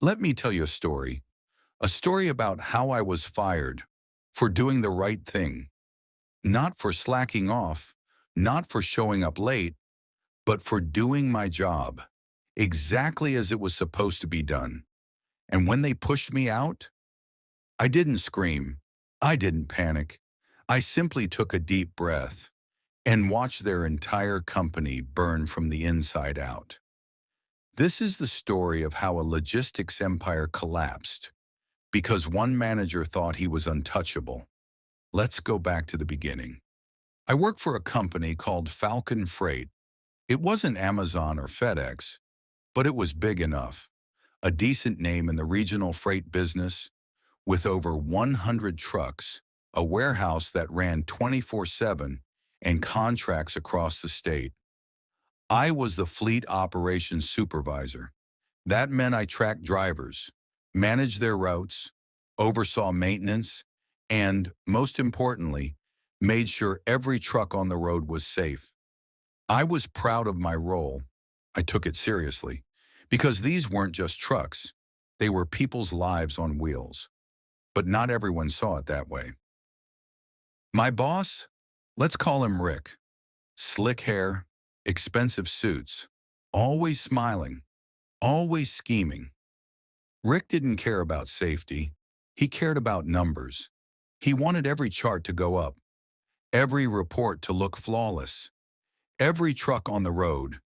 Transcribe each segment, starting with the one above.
Let me tell you a story about how I was fired for doing the right thing, not for slacking off, not for showing up late, but for doing my job exactly as it was supposed to be done. And when they pushed me out, I didn't scream. I didn't panic. I simply took a deep breath and watched their entire company burn from the inside out. This is the story of how a logistics empire collapsed because one manager thought he was untouchable. Let's go back to the beginning. I worked for a company called Falcon Freight. It wasn't Amazon or FedEx, but it was big enough. A decent name in the regional freight business, with over 100 trucks, a warehouse that ran 24/7, and contracts across the state. I was the fleet operations supervisor. That meant I tracked drivers, managed their routes, oversaw maintenance, and, most importantly, made sure every truck on the road was safe. I was proud of my role. I took it seriously, because these weren't just trucks. They were people's lives on wheels. But not everyone saw it that way. My boss, let's call him Rick. Slick hair, expensive suits, always smiling, always scheming. Rick didn't care about safety. He cared about numbers. He wanted every chart to go up, every report to look flawless, every truck on the road,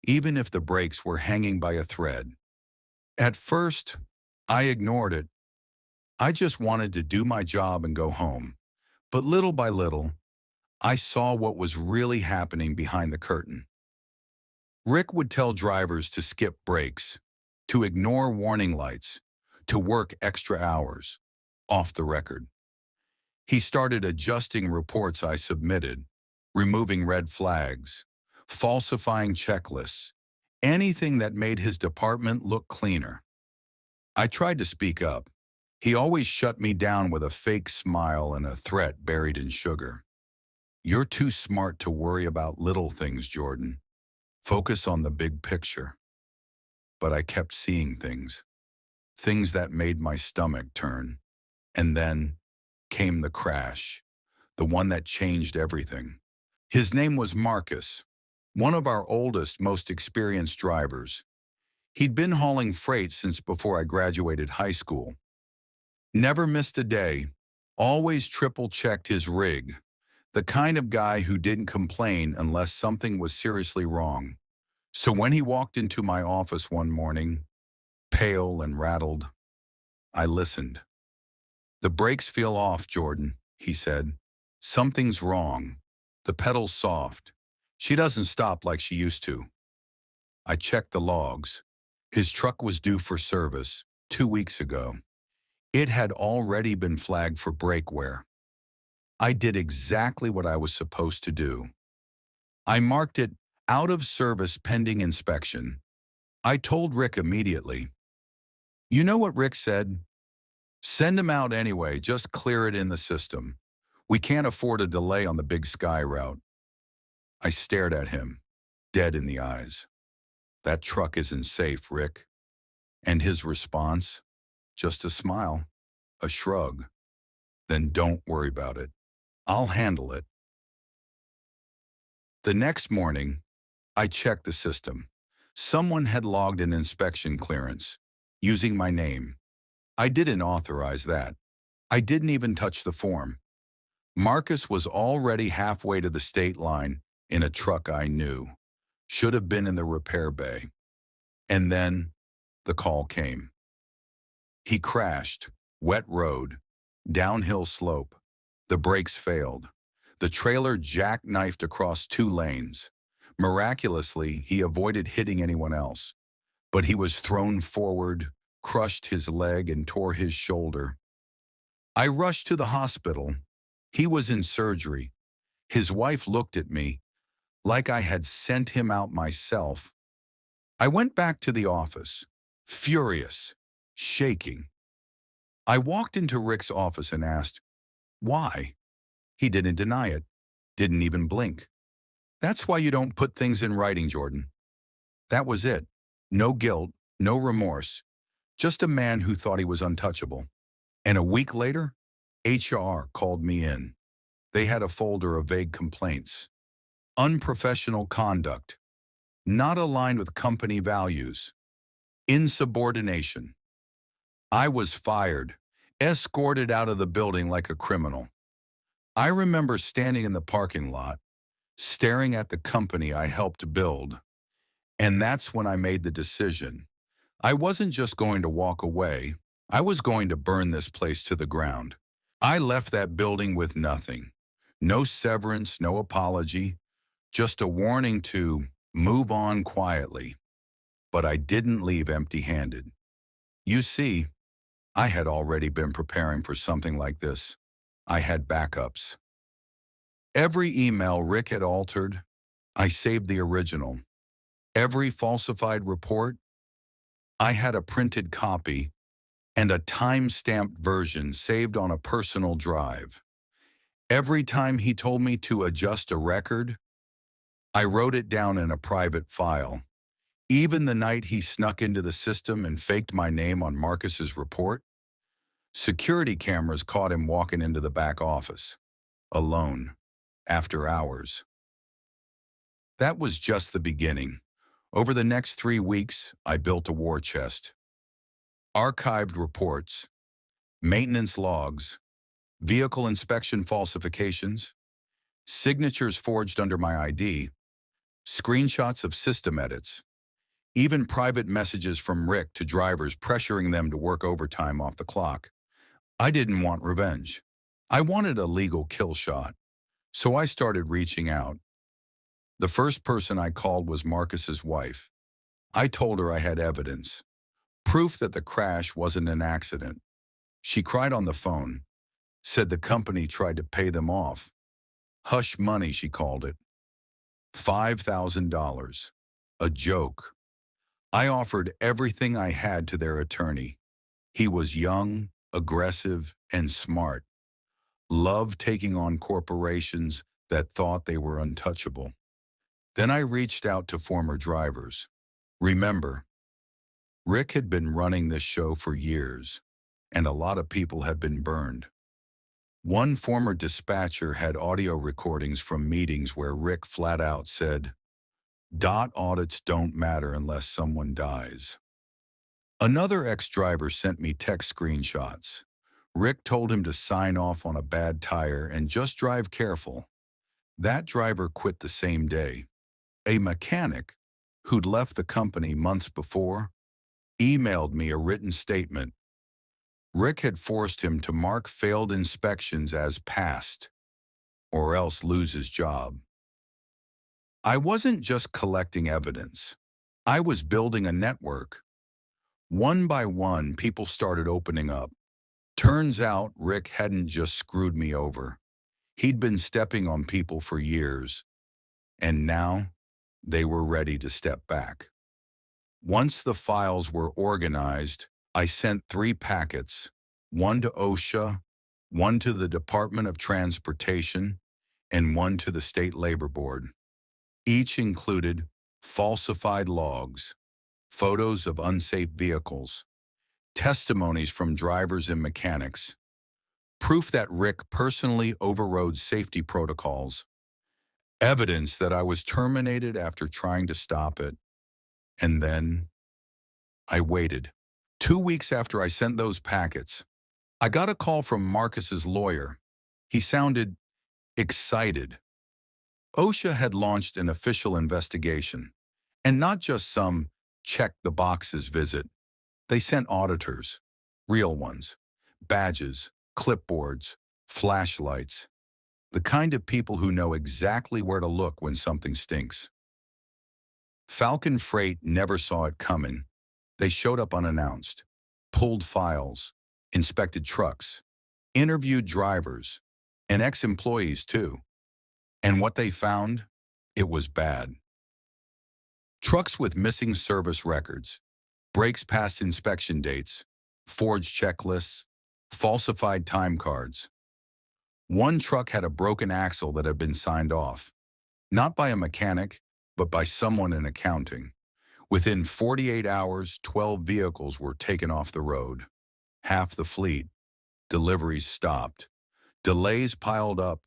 even if the brakes were hanging by a thread. At first, I ignored it. I just wanted to do my job and go home. But little by little, I saw what was really happening behind the curtain. Rick would tell drivers to skip brakes, to ignore warning lights, to work extra hours, off the record. He started adjusting reports I submitted, removing red flags, falsifying checklists, anything that made his department look cleaner. I tried to speak up. He always shut me down with a fake smile and a threat buried in sugar. You're too smart to worry about little things, Jordan. Focus on the big picture. But I kept seeing things that made my stomach turn. And then came the crash, the one that changed everything. His name was Marcus, one of our oldest, most experienced drivers. He'd been hauling freight since before I graduated high school. Never missed a day, always triple-checked his rig, the kind of guy who didn't complain unless something was seriously wrong. So when he walked into my office one morning, pale and rattled, I listened. "The brakes feel off, Jordan," he said. "Something's wrong. The pedal's soft. She doesn't stop like she used to." I checked the logs. His truck was due for service 2 weeks ago. It had already been flagged for brake wear. I did exactly what I was supposed to do. I marked it out of service pending inspection. I told Rick immediately. You know what Rick said? "Send him out anyway, just clear it in the system. We can't afford a delay on the Big Sky route." I stared at him, dead in the eyes. "That truck isn't safe, Rick." And his response? Just a smile, a shrug. "Then don't worry about it. I'll handle it." The next morning, I checked the system. Someone had logged an inspection clearance, using my name. I didn't authorize that. I didn't even touch the form. Marcus was already halfway to the state line in a truck I knew. Should have been in the repair bay. And then the call came. He crashed, wet road, downhill slope. The brakes failed. The trailer jackknifed across 2 lanes. Miraculously, he avoided hitting anyone else. But he was thrown forward, crushed his leg, and tore his shoulder. I rushed to the hospital. He was in surgery. His wife looked at me like I had sent him out myself. I went back to the office, furious, shaking. I walked into Rick's office and asked, why? He didn't deny it, didn't even blink. "That's why you don't put things in writing, Jordan." That was it. No guilt, no remorse, Just a man who thought he was untouchable. And a week later, HR called me in. They had a folder of vague complaints. Unprofessional conduct, not aligned with company values, insubordination. I was fired, escorted out of the building like a criminal. I remember standing in the parking lot, staring at the company I helped build. And that's when I made the decision. I wasn't just going to walk away. I was going to burn this place to the ground. I left that building with nothing. No severance, no apology, just a warning to move on quietly. But I didn't leave empty-handed. You see, I had already been preparing for something like this. I had backups. Every email Rick had altered, I saved the original. Every falsified report, I had a printed copy and a time-stamped version saved on a personal drive. Every time he told me to adjust a record, I wrote it down in a private file. Even the night he snuck into the system and faked my name on Marcus's report, security cameras caught him walking into the back office, alone, after hours. That was just the beginning. Over the next 3 weeks, I built a war chest. Archived reports, maintenance logs, vehicle inspection falsifications, signatures forged under my ID, screenshots of system edits, even private messages from Rick to drivers pressuring them to work overtime off the clock. I didn't want revenge. I wanted a legal kill shot. So I started reaching out. The first person I called was Marcus's wife. I told her I had evidence, proof that the crash wasn't an accident. She cried on the phone, said the company tried to pay them off. Hush money, she called it. $5,000. A joke. I offered everything I had to their attorney. He was young, aggressive, and smart. Loved taking on corporations that thought they were untouchable. Then I reached out to former drivers. Remember, Rick had been running this show for years, and a lot of people had been burned. One former dispatcher had audio recordings from meetings where Rick flat out said, "Dot audits don't matter unless someone dies." Another ex-driver sent me text screenshots. Rick told him to sign off on a bad tire and just drive careful. That driver quit the same day. A mechanic, who'd left the company months before, emailed me a written statement. Rick had forced him to mark failed inspections as passed, or else lose his job. I wasn't just collecting evidence. I was building a network. One by one, people started opening up. Turns out Rick hadn't just screwed me over. He'd been stepping on people for years, and now they were ready to step back. Once the files were organized, I sent 3 packets, one to OSHA, one to the Department of Transportation, and one to the State Labor Board. Each included falsified logs, photos of unsafe vehicles, testimonies from drivers and mechanics, proof that Rick personally overrode safety protocols, evidence that I was terminated after trying to stop it. And then I waited. 2 weeks after I sent those packets, I got a call from Marcus's lawyer. He sounded excited. OSHA had launched an official investigation, and not just some check-the-boxes visit. They sent auditors, real ones, badges, clipboards, flashlights, the kind of people who know exactly where to look when something stinks. Falcon Freight never saw it coming. They showed up unannounced, pulled files, inspected trucks, interviewed drivers, and ex-employees too. And what they found? It was bad. Trucks with missing service records, brakes past inspection dates, forged checklists, falsified time cards. One truck had a broken axle that had been signed off, not by a mechanic, but by someone in accounting, Within 48 hours, 12 vehicles were taken off the road. Half the fleet. Deliveries stopped. Delays piled up.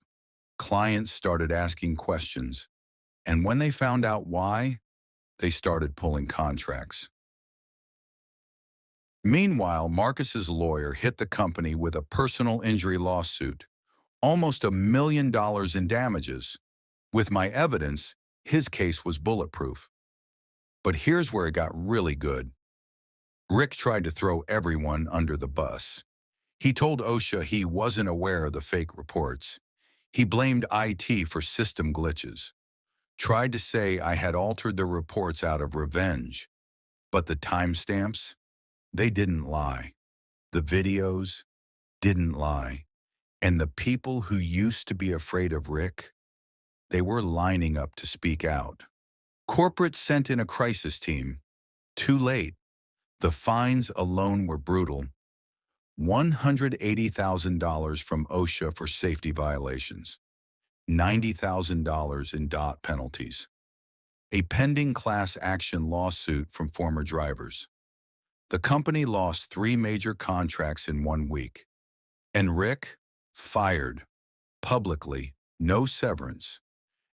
Clients started asking questions. And when they found out why, they started pulling contracts. Meanwhile, Marcus's lawyer hit the company with a personal injury lawsuit, almost $1 million in damages. With my evidence, his case was bulletproof. But here's where it got really good. Rick tried to throw everyone under the bus. He told OSHA he wasn't aware of the fake reports. He blamed IT for system glitches. Tried to say I had altered the reports out of revenge. But the timestamps, they didn't lie. The videos didn't lie. And the people who used to be afraid of Rick, they were lining up to speak out. Corporate sent in a crisis team. Too late. The fines alone were brutal. $180,000 from OSHA for safety violations. $90,000 in DOT penalties. A pending class action lawsuit from former drivers. The company lost 3 major contracts in 1 week. And Rick, fired. Publicly, no severance.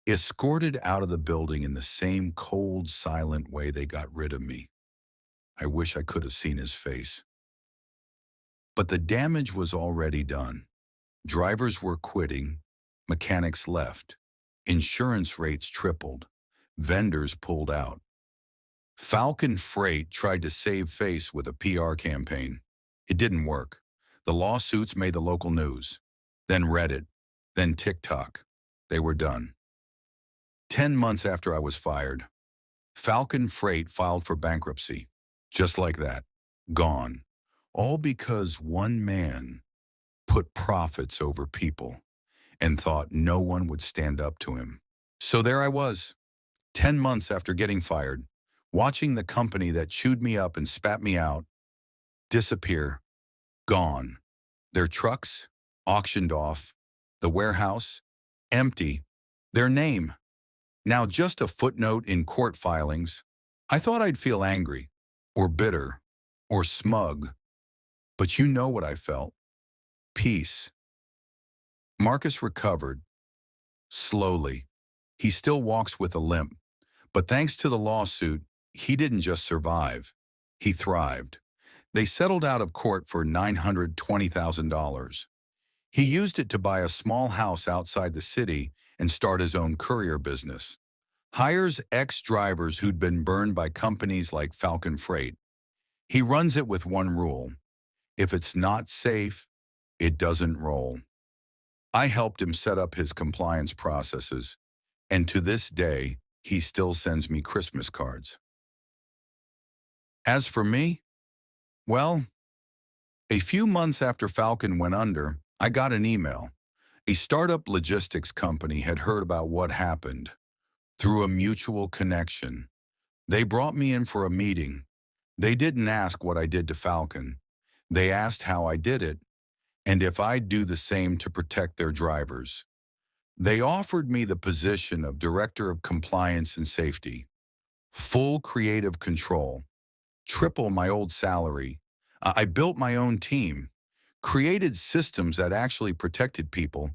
Escorted out of the building in the same cold, silent way they got rid of me. I wish I could have seen his face. But the damage was already done. Drivers were quitting. Mechanics left. Insurance rates tripled. Vendors pulled out. Falcon Freight tried to save face with a PR campaign. It didn't work. The lawsuits made the local news. Then Reddit. Then TikTok. They were done. 10 months after I was fired, Falcon Freight filed for bankruptcy. Just like that. Gone. All because one man put profits over people and thought no one would stand up to him. So there I was, 10 months after getting fired, watching the company that chewed me up and spat me out disappear, gone. Their trucks, auctioned off. The warehouse, empty. Their name, now just a footnote in court filings. I thought I'd feel angry, or bitter, or smug. But you know what I felt. Peace. Marcus recovered. Slowly. He still walks with a limp. But thanks to the lawsuit, he didn't just survive. He thrived. They settled out of court for $920,000. He used it to buy a small house outside the city and start his own courier business. Hires ex-drivers who'd been burned by companies like Falcon Freight. He runs it with one rule. If it's not safe, it doesn't roll. I helped him set up his compliance processes, and to this day, he still sends me Christmas cards. As for me, well, a few months after Falcon went under, I got an email. A startup logistics company had heard about what happened through a mutual connection. They brought me in for a meeting. They didn't ask what I did to Falcon. They asked how I did it and if I'd do the same to protect their drivers. They offered me the position of Director of Compliance and Safety. Full creative control. Triple my old salary. I built my own team, created systems that actually protected people,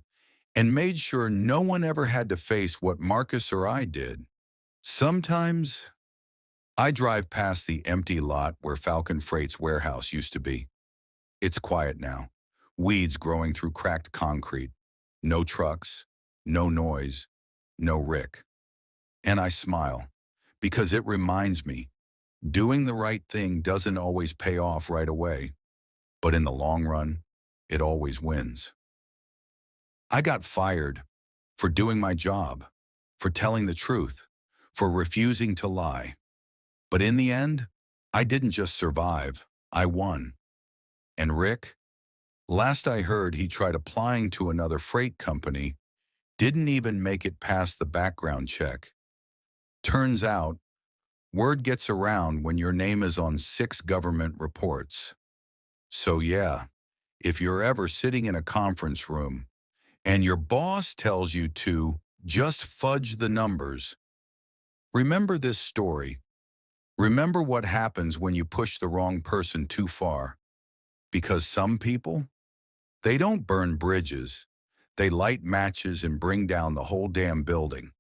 and made sure no one ever had to face what Marcus or I did. Sometimes, I drive past the empty lot where Falcon Freight's warehouse used to be. It's quiet now. Weeds growing through cracked concrete. No trucks, no noise, no Rick. And I smile, because it reminds me, doing the right thing doesn't always pay off right away, but in the long run, it always wins. I got fired for doing my job, for telling the truth, for refusing to lie. But in the end, I didn't just survive, I won. And Rick, last I heard, he tried applying to another freight company, didn't even make it past the background check. Turns out, word gets around when your name is on 6 government reports. So yeah, if you're ever sitting in a conference room and your boss tells you to just fudge the numbers, remember this story. Remember what happens when you push the wrong person too far. Because some people, they don't burn bridges. They light matches and bring down the whole damn building.